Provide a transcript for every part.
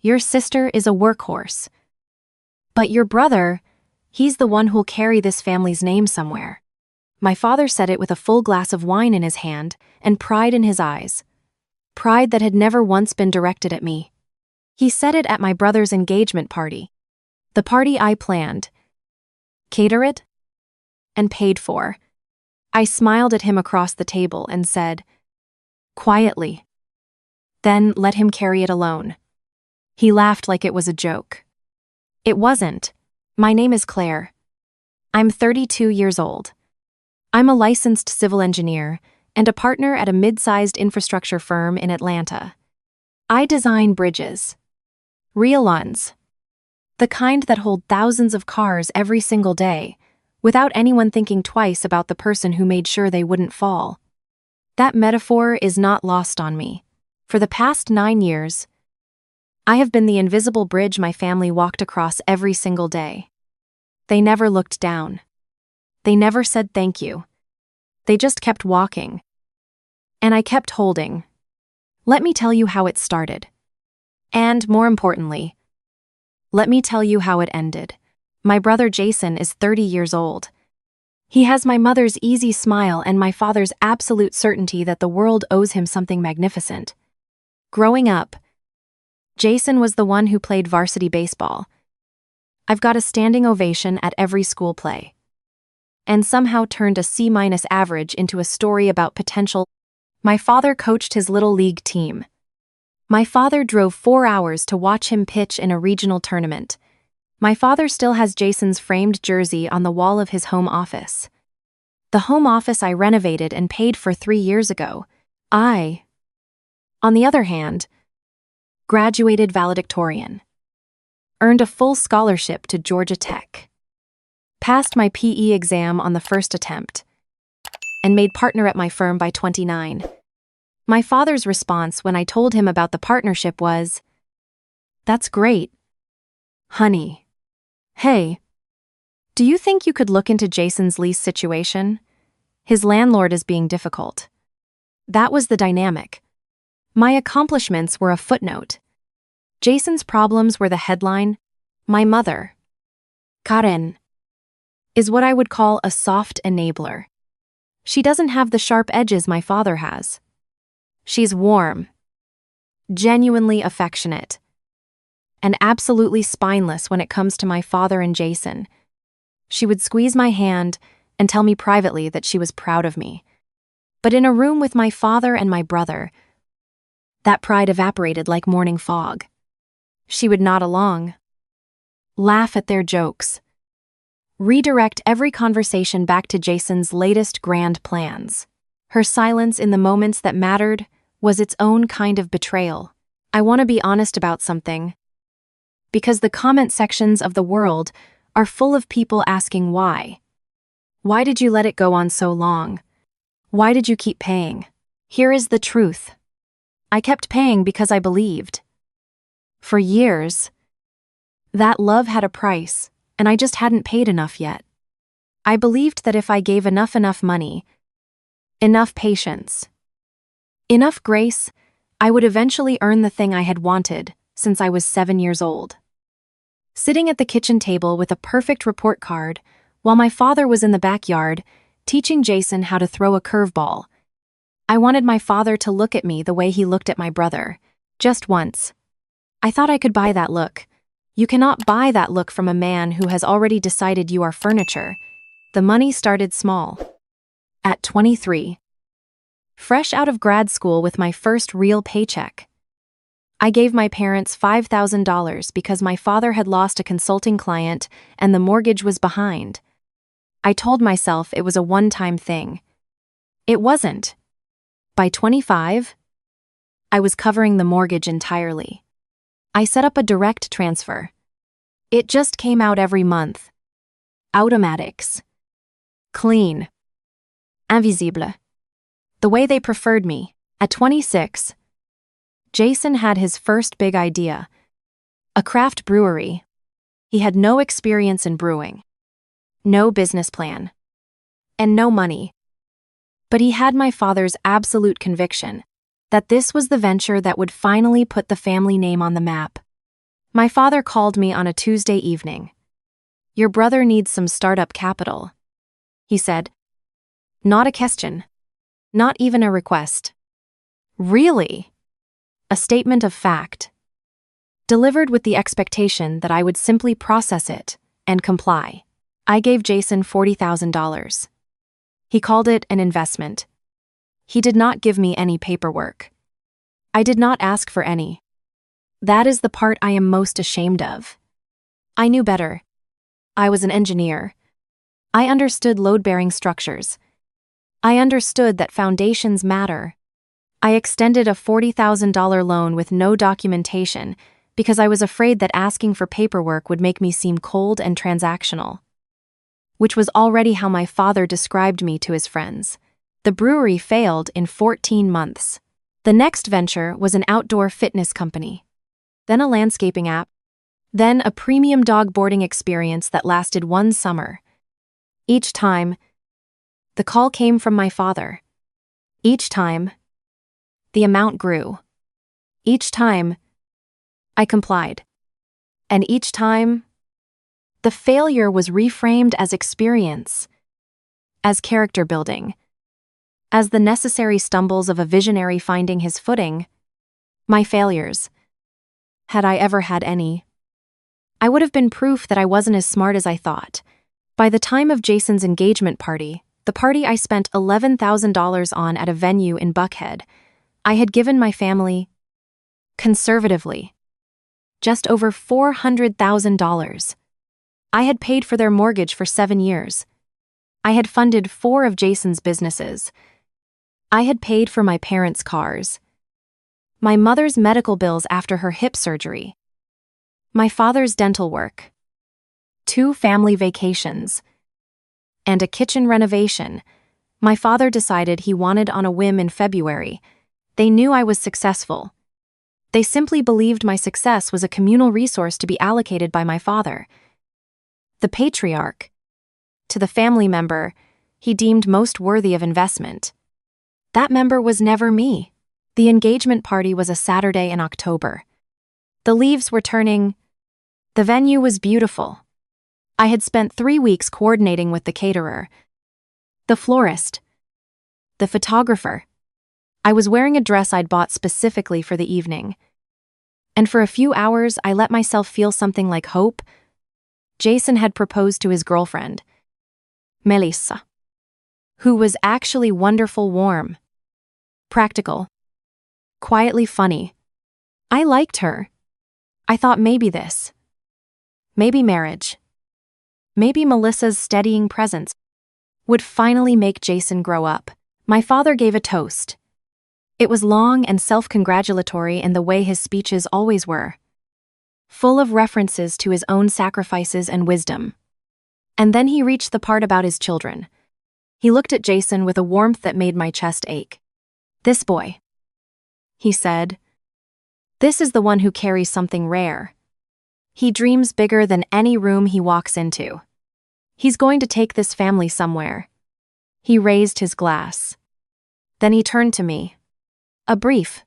Your sister is a workhorse. But your brother, he's the one who'll carry this family's name somewhere." My father said it with a full glass of wine in his hand and pride in his eyes. Pride that had never once been directed at me. He said it at my brother's engagement party. The party I planned, catered, and paid for. I smiled at him across the table and said, quietly, "Then let him carry it alone." He laughed like it was a joke. "It wasn't. My name is Claire. I'm 32 years old. I'm a licensed civil engineer and a partner at a mid-sized infrastructure firm in Atlanta. I design bridges. Real ones. The kind that hold thousands of cars every single day, without anyone thinking twice about the person who made sure they wouldn't fall. That metaphor is not lost on me. For the past 9 years, I have been the invisible bridge my family walked across every single day. They never looked down. They never said thank you. They just kept walking. And I kept holding. Let me tell you how it started. And, more importantly, let me tell you how it ended. My brother Jason is 30 years old. He has my mother's easy smile and my father's absolute certainty that the world owes him something magnificent. Growing up, Jason was the one who played varsity baseball. I've got a standing ovation at every school play. And somehow turned a C- average into a story about potential. My father coached his little league team. My father drove 4 hours to watch him pitch in a regional tournament. My father still has Jason's framed jersey on the wall of his home office. The home office I renovated and paid for 3 years ago. I, on the other hand, graduated valedictorian. Earned a full scholarship to Georgia Tech. Passed my PE exam on the first attempt. And made partner at my firm by 29. My father's response when I told him about the partnership was, "That's great, honey. Hey, do you think you could look into Jason's lease situation? His landlord is being difficult." That was the dynamic. My accomplishments were a footnote. Jason's problems were the headline. My mother, Karen, is what I would call a soft enabler. She doesn't have the sharp edges my father has. She's warm, genuinely affectionate, and absolutely spineless when it comes to my father and Jason. She would squeeze my hand and tell me privately that she was proud of me. But in a room with my father and my brother, that pride evaporated like morning fog. She would nod along, laugh at their jokes, redirect every conversation back to Jason's latest grand plans. Her silence in the moments that mattered was its own kind of betrayal. I want to be honest about something, because the comment sections of the world are full of people asking why. Why did you let it go on so long? Why did you keep paying? Here is the truth. I kept paying because I believed. For years, that love had a price, and I just hadn't paid enough yet. I believed that if I gave enough money, enough patience, enough grace, I would eventually earn the thing I had wanted since I was 7 years old. Sitting at the kitchen table with a perfect report card, while my father was in the backyard, teaching Jason how to throw a curveball, I wanted my father to look at me the way he looked at my brother, just once. I thought I could buy that look. You cannot buy that look from a man who has already decided you are furniture. The money started small. At 23. Fresh out of grad school with my first real paycheck. I gave my parents $5,000 because my father had lost a consulting client and the mortgage was behind. I told myself it was a one-time thing. It wasn't. By 25, I was covering the mortgage entirely. I set up a direct transfer. It just came out every month. Automatics. Clean. Invisible. The way they preferred me. At 26, Jason had his first big idea. A craft brewery. He had no experience in brewing. No business plan. And no money. But he had my father's absolute conviction that this was the venture that would finally put the family name on the map. My father called me on a Tuesday evening. "Your brother needs some startup capital," he said. Not a question. Not even a request. Really? A statement of fact. Delivered with the expectation that I would simply process it and comply. I gave Jason $40,000. He called it an investment. He did not give me any paperwork. I did not ask for any. That is the part I am most ashamed of. I knew better. I was an engineer. I understood load-bearing structures. I understood that foundations matter. I extended a $40,000 loan with no documentation because I was afraid that asking for paperwork would make me seem cold and transactional. Which was already how my father described me to his friends. The brewery failed in 14 months. The next venture was an outdoor fitness company. Then a landscaping app. Then a premium dog boarding experience that lasted one summer. Each time, the call came from my father. Each time, the amount grew. Each time, I complied. And each time, the failure was reframed as experience, as character building, as the necessary stumbles of a visionary finding his footing. My failures, had I ever had any, I would have been proof that I wasn't as smart as I thought. By the time of Jason's engagement party, the party I spent $11,000 on at a venue in Buckhead, I had given my family, conservatively, just over $400,000. I had paid for their mortgage for 7 years. I had funded 4 of Jason's businesses. I had paid for my parents' cars, my mother's medical bills after her hip surgery, my father's dental work, 2 family vacations, and a kitchen renovation. My father decided he wanted on a whim in February. They knew I was successful. They simply believed my success was a communal resource to be allocated by my father, the patriarch, to the family member he deemed most worthy of investment. That member was never me. The engagement party was a Saturday in October. The leaves were turning. The venue was beautiful. I had spent 3 weeks coordinating with the caterer, the florist, the photographer. I was wearing a dress I'd bought specifically for the evening. And for a few hours, I let myself feel something like hope. Jason had proposed to his girlfriend, Melissa, who was actually wonderful, warm, practical, quietly funny. I liked her. I thought maybe this. Maybe marriage. Maybe Melissa's steadying presence would finally make Jason grow up. My father gave a toast. It was long and self-congratulatory in the way his speeches always were, full of references to his own sacrifices and wisdom. And then he reached the part about his children. He looked at Jason with a warmth that made my chest ache. "This boy," he said, "this is the one who carries something rare. He dreams bigger than any room he walks into. He's going to take this family somewhere." He raised his glass. Then he turned to me. A brief,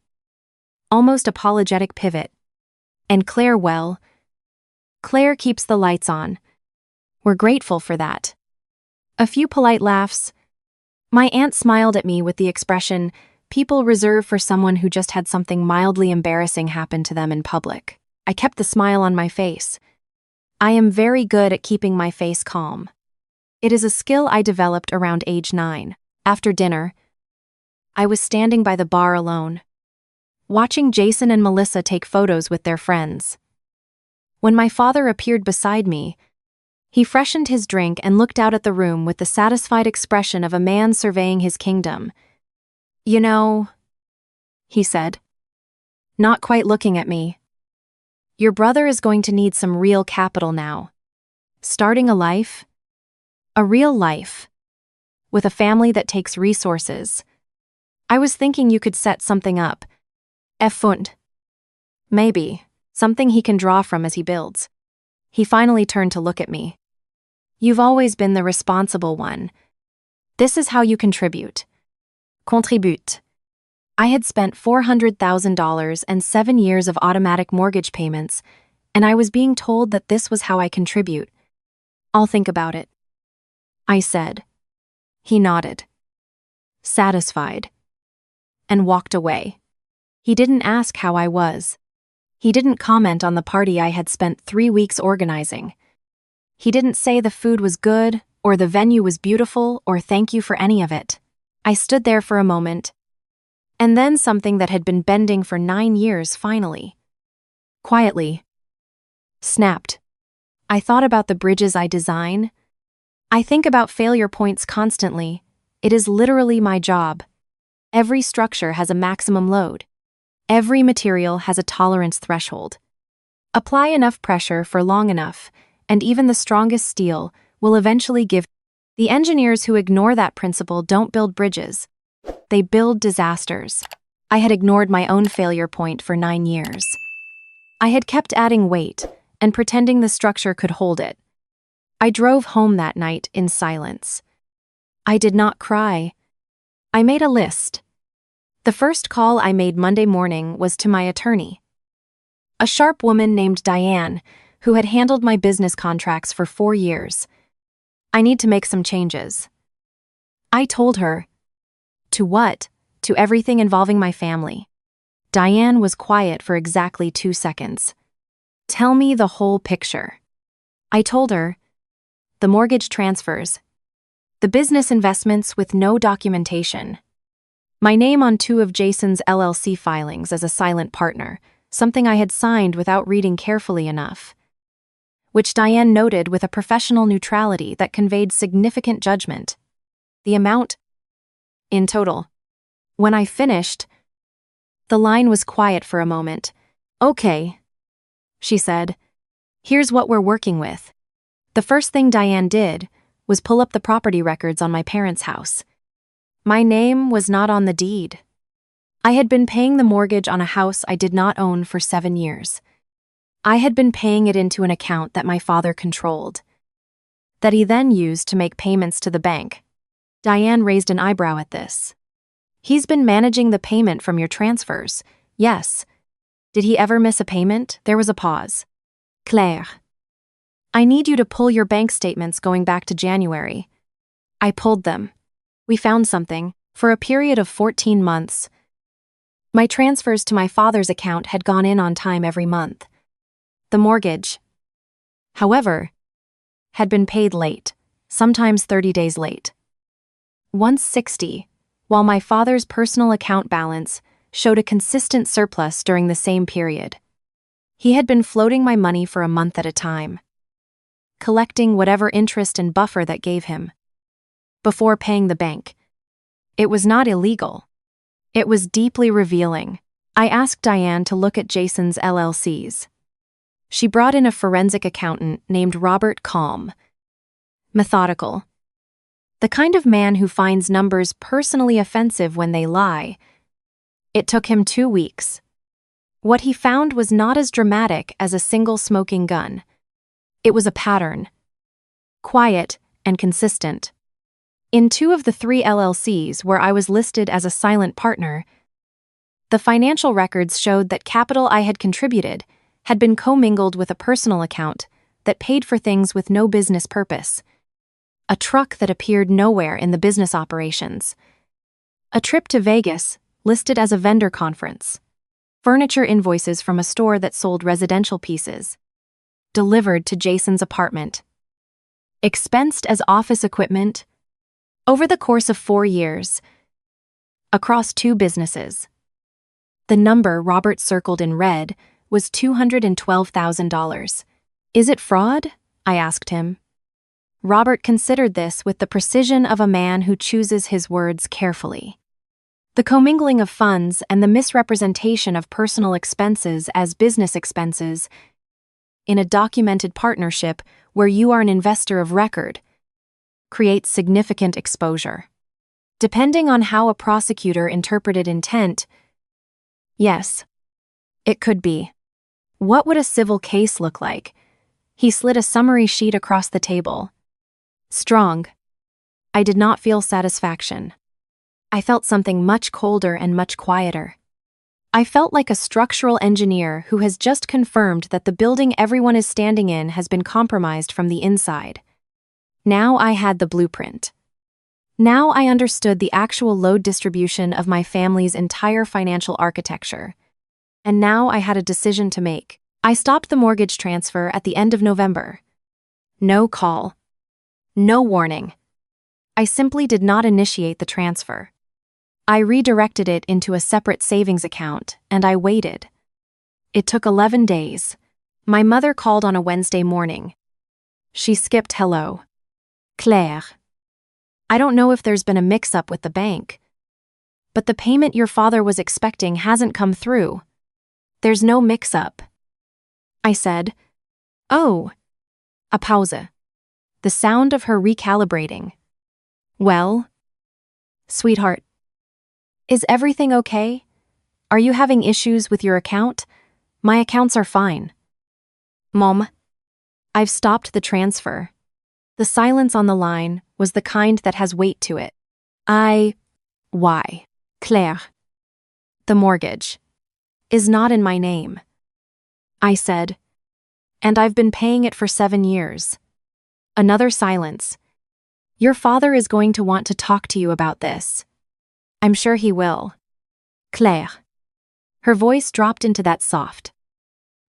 almost apologetic pivot. "And Claire, well, Claire keeps the lights on. We're grateful for that." A few polite laughs. My aunt smiled at me with the expression people reserve for someone who just had something mildly embarrassing happen to them in public. I kept the smile on my face. I am very good at keeping my face calm. It is a skill I developed around age 9. After dinner, I was standing by the bar alone, watching Jason and Melissa take photos with their friends. When my father appeared beside me, he freshened his drink and looked out at the room with the satisfied expression of a man surveying his kingdom. "You know," he said, not quite looking at me, "your brother is going to need some real capital now. Starting a life, a real life, with a family that takes resources. I was thinking you could set something up. A fund. Maybe, something he can draw from as he builds." He finally turned to look at me. "You've always been the responsible one. This is how you contribute." Contribute. I had spent $400,000 and 7 years of automatic mortgage payments, and I was being told that this was how I contribute. "I'll think about it," I said. He nodded, satisfied, and walked away. He didn't ask how I was. He didn't comment on the party I had spent 3 weeks organizing. He didn't say the food was good, or the venue was beautiful, or thank you for any of it. I stood there for a moment, and then something that had been bending for 9 years finally, quietly, snapped. I thought about the bridges I design. I think about failure points constantly. It is literally my job. Every structure has a maximum load. Every material has a tolerance threshold. Apply enough pressure for long enough, and even the strongest steel will eventually give. The engineers who ignore that principle don't build bridges. They build disasters. I had ignored my own failure point for 9 years. I had kept adding weight and pretending the structure could hold it. I drove home that night in silence. I did not cry. I made a list. The first call I made Monday morning was to my attorney, a sharp woman named Diane, who had handled my business contracts for 4 years. "I need to make some changes." I told her. "To what?" "To everything involving my family." Diane was quiet for exactly 2 seconds. "Tell me the whole picture." I told her. The mortgage transfers, the business investments with no documentation, my name on 2 of Jason's LLC filings as a silent partner, something I had signed without reading carefully enough, which Diane noted with a professional neutrality that conveyed significant judgment. The amount in total. When I finished, the line was quiet for a moment. "Okay," she said. "Here's what we're working with." The first thing Diane did was pull up the property records on my parents' house. My name was not on the deed. I had been paying the mortgage on a house I did not own for 7 years. I had been paying it into an account that my father controlled, that he then used to make payments to the bank. Diane raised an eyebrow at this. "He's been managing the payment from your transfers." "Yes." "Did he ever miss a payment?" There was a pause. "Claire, I need you to pull your bank statements going back to January." I pulled them. We found something. For a period of 14 months, my transfers to my father's account had gone in on time every month. The mortgage, however, had been paid late, sometimes 30 days late. Once 60, while my father's personal account balance showed a consistent surplus during the same period. He had been floating my money for a month at a time, collecting whatever interest and buffer that gave him, before paying the bank. It was not illegal. It was deeply revealing. I asked Diane to look at Jason's LLCs. She brought in a forensic accountant named Robert Calm. Methodical. The kind of man who finds numbers personally offensive when they lie. It took him 2 weeks. What he found was not as dramatic as a single smoking gun. It was a pattern. Quiet and consistent. In 2 of the 3 LLCs where I was listed as a silent partner, the financial records showed that capital I had contributed had been commingled with a personal account that paid for things with no business purpose. A truck that appeared nowhere in the business operations. A trip to Vegas listed as a vendor conference. Furniture invoices from a store that sold residential pieces. Delivered to Jason's apartment. Expensed as office equipment. Over the course of 4 years. Across 2 businesses. The number Robert circled in red was $212,000. "Is it fraud?" I asked him. Robert considered this with the precision of a man who chooses his words carefully. The commingling of funds and the misrepresentation of personal expenses as business expenses in a documented partnership where you are an investor of record creates significant exposure. Depending on how a prosecutor interpreted intent, yes, it could be. What would a civil case look like? He slid a summary sheet across the table. Strong. I did not feel satisfaction. I felt something much colder and much quieter. I felt like a structural engineer who has just confirmed that the building everyone is standing in has been compromised from the inside. Now I had the blueprint. Now I understood the actual load distribution of my family's entire financial architecture. And now I had a decision to make. I stopped the mortgage transfer at the end of November. No call. No warning. I simply did not initiate the transfer. I redirected it into a separate savings account, and I waited. It took 11 days. My mother called on a Wednesday morning. She skipped hello. Claire. I don't know if there's been a mix-up with the bank, but the payment your father was expecting hasn't come through. There's no mix-up. I said, "Oh." A pause. The sound of her recalibrating. Well? Sweetheart. Is everything okay? Are you having issues with your account? My accounts are fine. Mom. I've stopped the transfer. The silence on the line was the kind that has weight to it. Why? Claire. The mortgage is not in my name. I said, and I've been paying it for 7 years. Another silence. Your father is going to want to talk to you about this. I'm sure he will. Claire. Her voice dropped into that soft,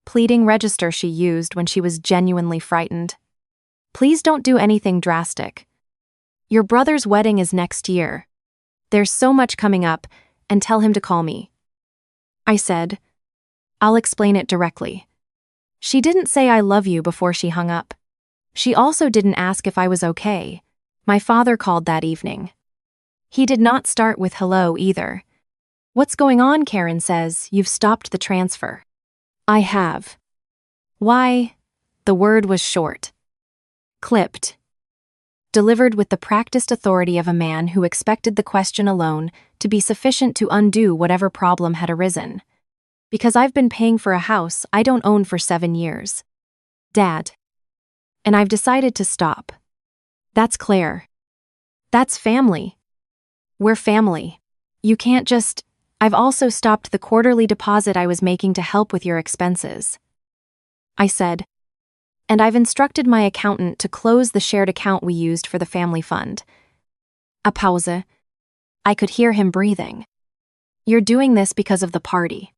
pleading register she used when she was genuinely frightened. Please don't do anything drastic. Your brother's wedding is next year. There's so much coming up, and tell him to call me. I said, I'll explain it directly. She didn't say I love you before she hung up. She also didn't ask if I was okay. My father called that evening. He did not start with hello either. What's going on, Karen says, you've stopped the transfer. I have. Why? The word was short. Clipped. Delivered with the practiced authority of a man who expected the question alone to be sufficient to undo whatever problem had arisen. Because I've been paying for a house I don't own for 7 years. Dad. And I've decided to stop. That's Claire. That's family. We're family. You can't just... I've also stopped the quarterly deposit I was making to help with your expenses. I said, and I've instructed my accountant to close the shared account we used for the family fund. A pause. I could hear him breathing. You're doing this because of the party.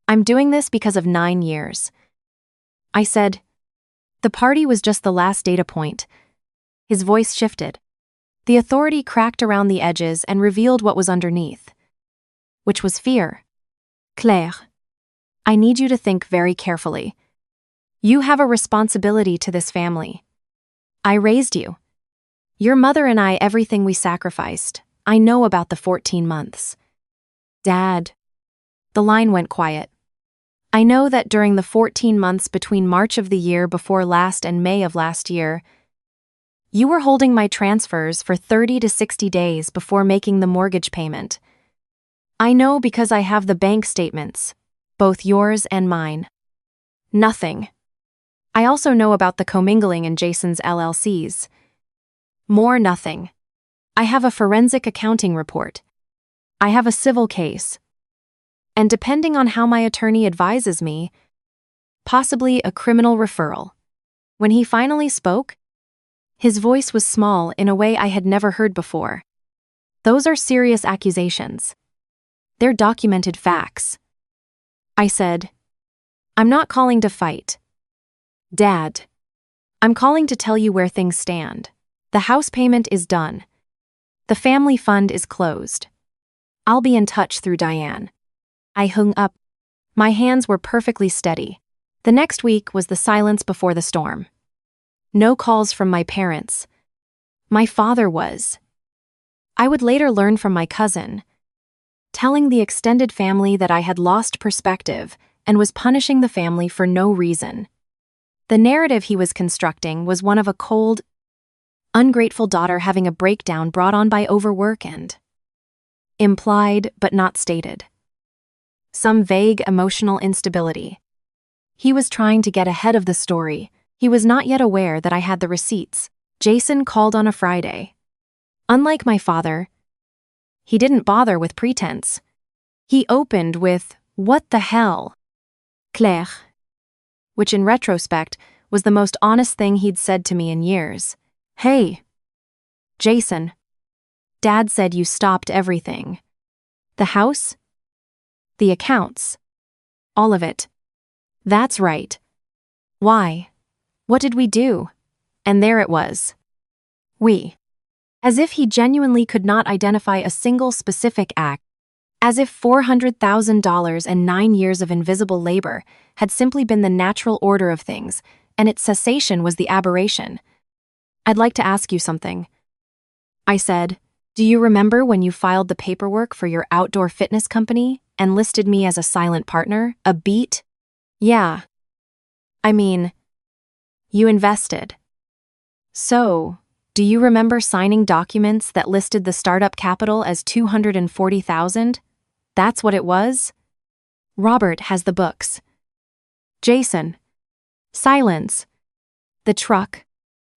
I'm doing this because of 9 years. I said, the party was just the last data point. His voice shifted. The authority cracked around the edges and revealed what was underneath, which was fear. Claire, I need you to think very carefully. You have a responsibility to this family. I raised you. Your mother and I, everything we sacrificed. I know about the 14 months. Dad. The line went quiet. I know that during the 14 months between March of the year before last and May of last year, you were holding my transfers for 30 to 60 days before making the mortgage payment. I know because I have the bank statements, both yours and mine. Nothing. I also know about the commingling in Jason's LLCs. More nothing. I have a forensic accounting report. I have a civil case. And depending on how my attorney advises me, possibly a criminal referral. When he finally spoke, his voice was small in a way I had never heard before. Those are serious accusations. They're documented facts. I said, I'm not calling to fight. Dad, I'm calling to tell you where things stand. The house payment is done. The family fund is closed. I'll be in touch through Diane. I hung up. My hands were perfectly steady. The next week was the silence before the storm. No calls from my parents. My father was. I would later learn from my cousin, telling the extended family that I had lost perspective and was punishing the family for no reason. The narrative he was constructing was one of a cold, ungrateful daughter having a breakdown brought on by overwork and implied but not stated. Some vague emotional instability. He was trying to get ahead of the story. He was not yet aware that I had the receipts. Jason called on a Friday. Unlike my father, he didn't bother with pretense. He opened with, What the hell? Claire. Which in retrospect was the most honest thing he'd said to me in years. Hey. Jason. Dad said you stopped everything. The house? The accounts. All of it. That's right. Why? What did we do? And there it was. We. As if he genuinely could not identify a single specific act. As if $400,000 and 9 years of invisible labor had simply been the natural order of things, and its cessation was the aberration. I'd like to ask you something. I said, do you remember when you filed the paperwork for your outdoor fitness company and listed me as a silent partner, a beat? Yeah. I mean, you invested. So, do you remember signing documents that listed the startup capital as $240,000? That's what it was? Robert has the books. Jason. Silence. The truck.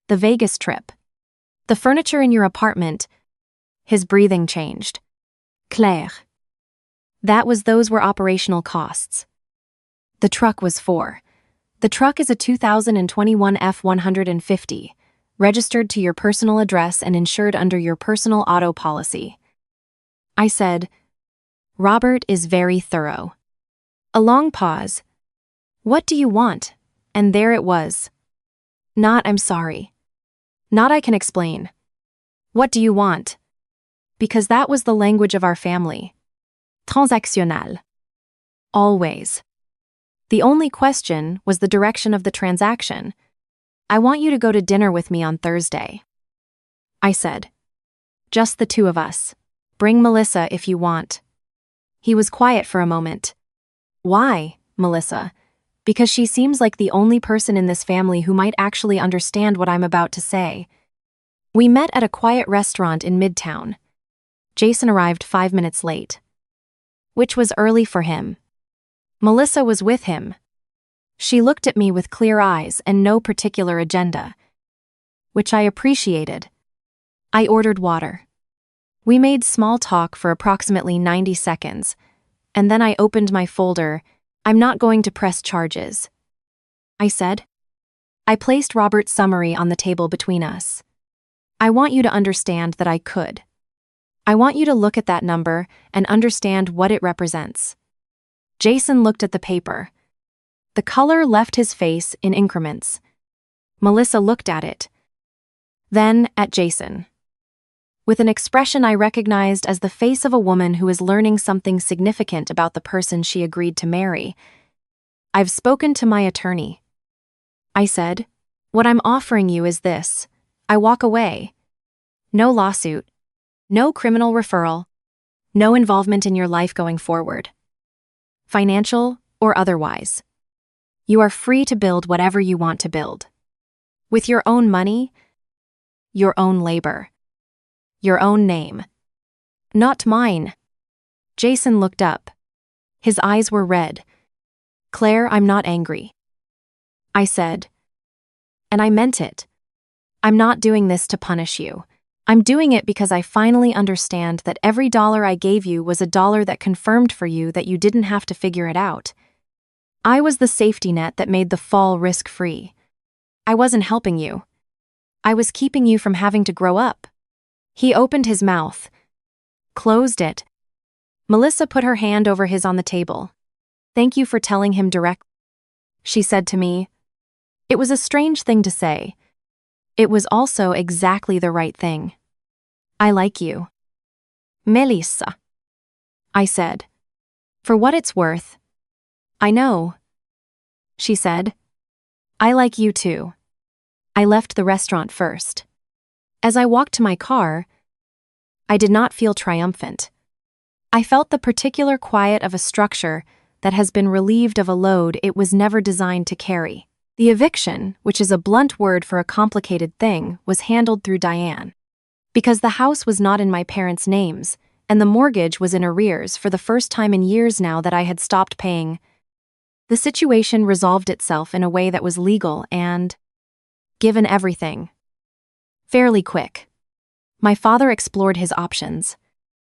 The Vegas trip. The furniture in your apartment. His breathing changed. Claire. Those were operational costs. The truck was for. The truck is a 2021 F-150, registered to your personal address and insured under your personal auto policy. I said, Robert is very thorough. A long pause. What do you want? And there it was. Not I'm sorry. Not I can explain. What do you want? Because that was the language of our family. Transactionnel. Always. The only question was the direction of the transaction. I want you to go to dinner with me on Thursday. I said. Just the two of us. Bring Melissa if you want. He was quiet for a moment. Why, Melissa? Because she seems like the only person in this family who might actually understand what I'm about to say. We met at a quiet restaurant in Midtown. Jason arrived 5 minutes late. Which was early for him. Melissa was with him. She looked at me with clear eyes and no particular agenda. Which I appreciated. I ordered water. We made small talk for approximately 90 seconds, and then I opened my folder. I'm not going to press charges. I said. I placed Robert's summary on the table between us. I want you to understand that I could. I want you to look at that number and understand what it represents. Jason looked at the paper. The color left his face in increments. Melissa looked at it. Then at Jason. With an expression I recognized as the face of a woman who is learning something significant about the person she agreed to marry. I've spoken to my attorney. I said, what I'm offering you is this. I walk away. No lawsuit. No criminal referral. No involvement in your life going forward. Financial or otherwise. You are free to build whatever you want to build. With your own money, your own labor, your own name. Not mine. Jason looked up. His eyes were red. Claire, I'm not angry. I said. And I meant it. I'm not doing this to punish you. I'm doing it because I finally understand that every dollar I gave you was a dollar that confirmed for you that you didn't have to figure it out. I was the safety net that made the fall risk-free. I wasn't helping you. I was keeping you from having to grow up. He opened his mouth. Closed it. Melissa put her hand over his on the table. Thank you for telling him directly, she said to me. It was a strange thing to say. It was also exactly the right thing. I like you. Melissa. I said. For what it's worth. I know. She said. I like you too. I left the restaurant first. As I walked to my car, I did not feel triumphant. I felt the particular quiet of a structure that has been relieved of a load it was never designed to carry. The eviction, which is a blunt word for a complicated thing, was handled through Diane. Because the house was not in my parents' names, and the mortgage was in arrears for the first time in years now that I had stopped paying, the situation resolved itself in a way that was legal and, given everything, fairly quick. My father explored his options.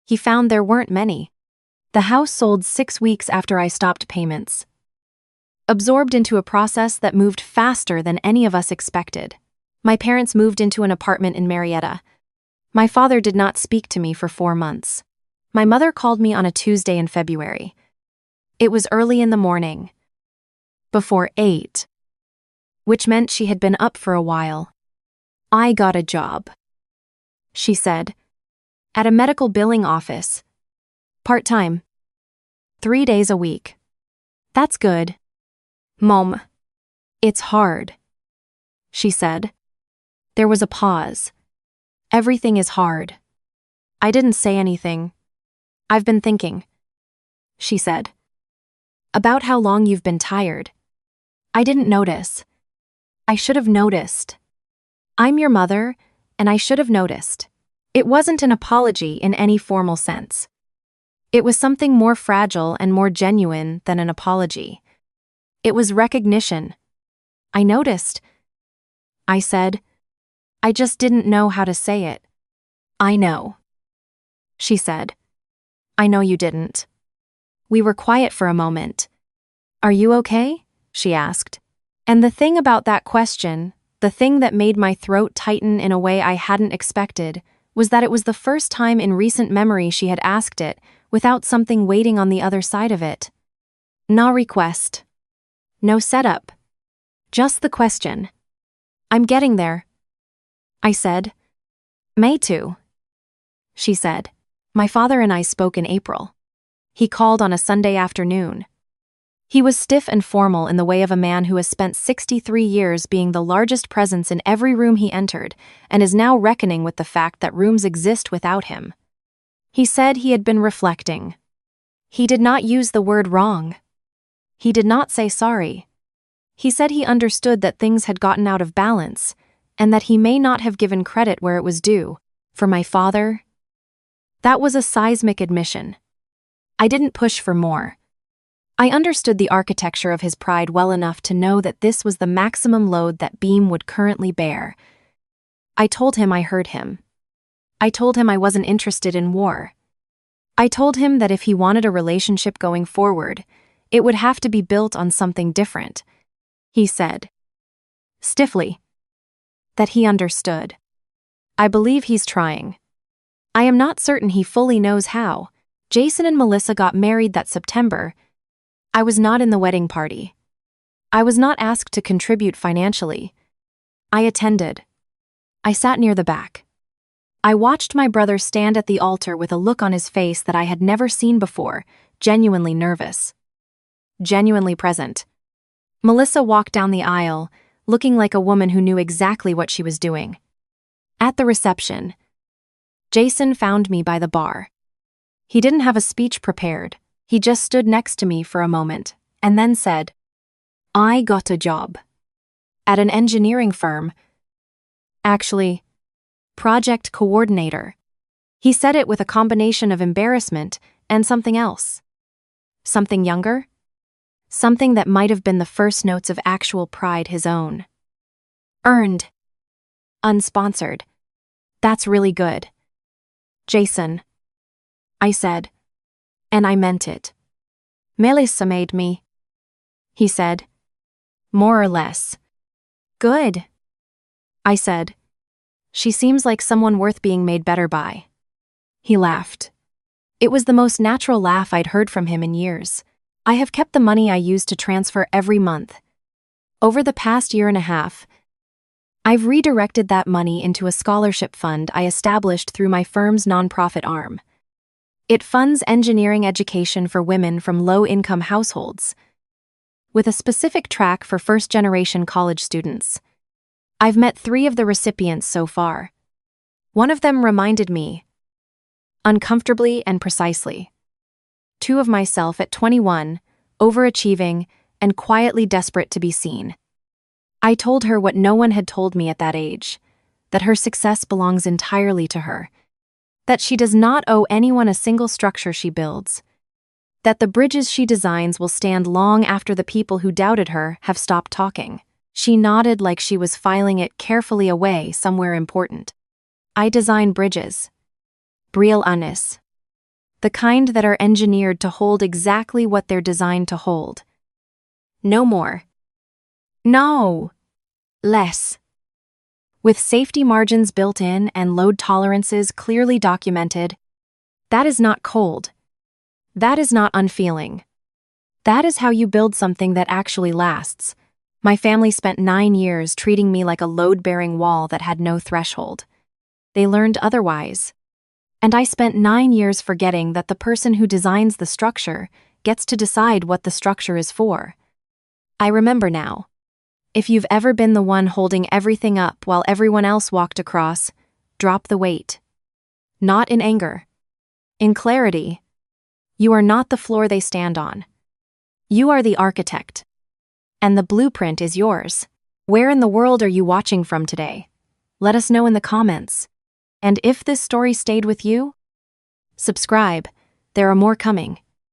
He found there weren't many. The house sold 6 weeks after I stopped payments. Absorbed into a process that moved faster than any of us expected. My parents moved into an apartment in Marietta. My father did not speak to me for 4 months. My mother called me on a Tuesday in February. It was early in the morning. Before 8. Which meant she had been up for a while. "I got a job," she said. "At a medical billing office. Part-time. 3 days a week." "That's good." "Mom, it's hard," she said. There was a pause. "Everything is hard." I didn't say anything. "I've been thinking," she said. "About how long you've been tired." I didn't notice. I should have noticed. I'm your mother, and I should have noticed. It wasn't an apology in any formal sense. It was something more fragile and more genuine than an apology. It was recognition. "I noticed," I said. "I just didn't know how to say it." "I know," she said. "I know you didn't." We were quiet for a moment. "Are you okay?" she asked. And the thing about that question, the thing that made my throat tighten in a way I hadn't expected, was that it was the first time in recent memory she had asked it without something waiting on the other side of it. No request. No setup. Just the question. "I'm getting there," I said. "May too," she said. My father and I spoke in April. He called on a Sunday afternoon. He was stiff and formal in the way of a man who has spent 63 years being the largest presence in every room he entered and is now reckoning with the fact that rooms exist without him. He said he had been reflecting. He did not use the word wrong. He did not say sorry. He said he understood that things had gotten out of balance and that he may not have given credit where it was due. For my father, that was a seismic admission. I didn't push for more. I understood the architecture of his pride well enough to know that this was the maximum load that Beam would currently bear. I told him I heard him. I told him I wasn't interested in war. I told him that if he wanted a relationship going forward, it would have to be built on something different. He said, stiffly, that he understood. I believe he's trying. I am not certain he fully knows how. Jason and Melissa got married that September. I was not in the wedding party. I was not asked to contribute financially. I attended. I sat near the back. I watched my brother stand at the altar with a look on his face that I had never seen before, genuinely nervous. Genuinely present. Melissa walked down the aisle, looking like a woman who knew exactly what she was doing. At the reception, Jason found me by the bar. He didn't have a speech prepared. He just stood next to me for a moment, and then said, "I got a job. At an engineering firm. Actually, project coordinator." He said it with a combination of embarrassment and something else. Something younger? Something that might have been the first notes of actual pride his own. Earned. Unsponsored. That's really good. Jason, I said. And I meant it. Melissa made me, he said. More or less. Good, I said. She seems like someone worth being made better by. He laughed. It was the most natural laugh I'd heard from him in years. I have kept the money I use to transfer every month. Over the past year and a half, I've redirected that money into a scholarship fund I established through my firm's nonprofit arm. It funds engineering education for women from low-income households, with a specific track for first-generation college students. I've met 3 of the recipients so far. One of them reminded me, uncomfortably and precisely, 2 of myself at 21, overachieving and quietly desperate to be seen. I told her what no one had told me at that age, that her success belongs entirely to her, that she does not owe anyone a single structure she builds, that the bridges she designs will stand long after the people who doubted her have stopped talking. She nodded like she was filing it carefully away somewhere important. I design bridges. Briel Anis. The kind that are engineered to hold exactly what they're designed to hold. No more. No. Less. With safety margins built in and load tolerances clearly documented, that is not cold. That is not unfeeling. That is how you build something that actually lasts. My family spent 9 years treating me like a load-bearing wall that had no threshold. They learned otherwise. And I spent 9 years forgetting that the person who designs the structure gets to decide what the structure is for. I remember now. If you've ever been the one holding everything up while everyone else walked across, drop the weight. Not in anger. In clarity. You are not the floor they stand on. You are the architect. And the blueprint is yours. Where in the world are you watching from today? Let us know in the comments. And if this story stayed with you, subscribe. There are more coming.